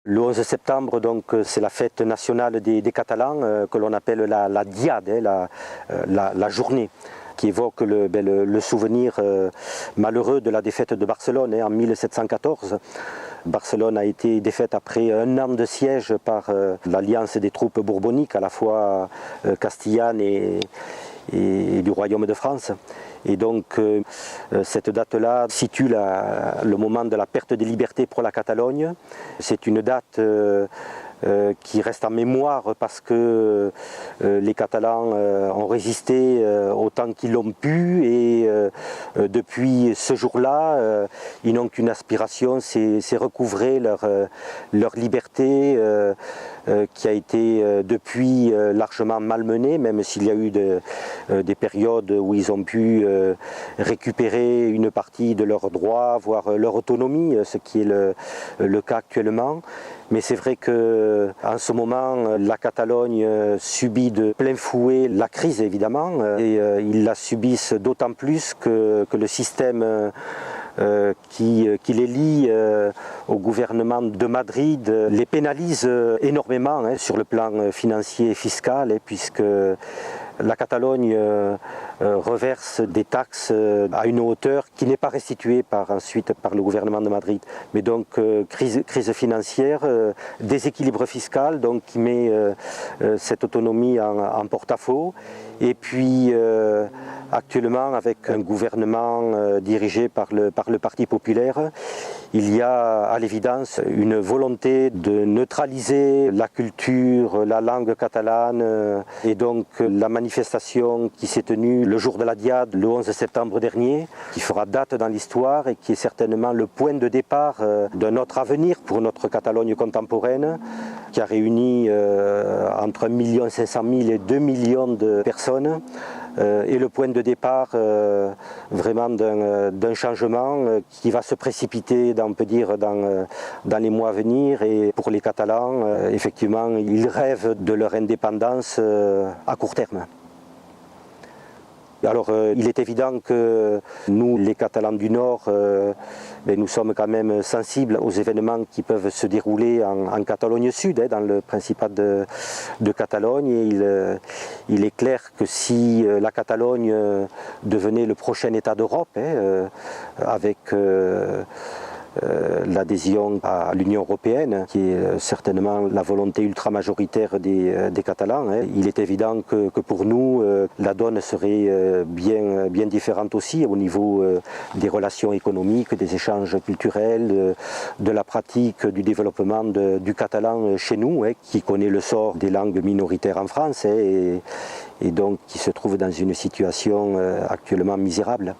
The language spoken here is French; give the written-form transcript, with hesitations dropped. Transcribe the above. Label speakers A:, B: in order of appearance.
A: Le 11 septembre, c'est la fête nationale des Catalans que l'on appelle la Diade, la journée, qui évoque le souvenir malheureux de la défaite de Barcelone en 1714. Barcelone a été défaite après un an de siège par l'alliance des troupes bourboniques, à la fois castillanes et du Royaume de France. Et donc cette date-là situe le moment de la perte des libertés pour la Catalogne. C'est une date qui reste en mémoire parce que les Catalans ont résisté autant qu'ils l'ont pu et depuis ce jour-là, ils n'ont qu'une aspiration, c'est recouvrer leur liberté qui a été depuis largement malmenée, même s'il y a eu des périodes où ils ont pu récupérer une partie de leurs droits, voire leur autonomie, ce qui est le cas actuellement. Mais c'est vrai qu'en ce moment, la Catalogne subit de plein fouet la crise, évidemment, et ils la subissent d'autant plus que le système qui les lie au gouvernement de Madrid les pénalise énormément sur le plan financier et fiscal, puisque la Catalogne reverse des taxes à une hauteur qui n'est pas restituée ensuite par le gouvernement de Madrid. Mais donc crise financière, déséquilibre fiscal donc, qui met cette autonomie en porte-à-faux. Et puis actuellement avec un gouvernement dirigé par le Parti populaire, il y a à l'évidence une volonté de neutraliser la culture, la langue catalane et donc la manifestation qui s'est tenue le jour de la Diade, le 11 septembre dernier, qui fera date dans l'histoire et qui est certainement le point de départ d'un autre avenir pour notre Catalogne contemporaine, qui a réuni entre 1 500 000 et 2 millions de personnes. Et le point de départ vraiment d'un changement qui va se précipiter, on peut dire, dans les mois à venir. Et pour les Catalans, effectivement, ils rêvent de leur indépendance à court terme. Alors il est évident que nous, les Catalans du Nord, nous sommes quand même sensibles aux événements qui peuvent se dérouler en Catalogne Sud, dans le Principat de Catalogne. Et il est clair que si la Catalogne devenait le prochain État d'Europe, avec l'adhésion à l'Union européenne, qui est certainement la volonté ultra-majoritaire des Catalans, il est évident que pour nous, la donne serait bien différente aussi au niveau des relations économiques, des échanges culturels, de la pratique du développement du catalan chez nous, qui connaît le sort des langues minoritaires en France et donc qui se trouve dans une situation actuellement misérable.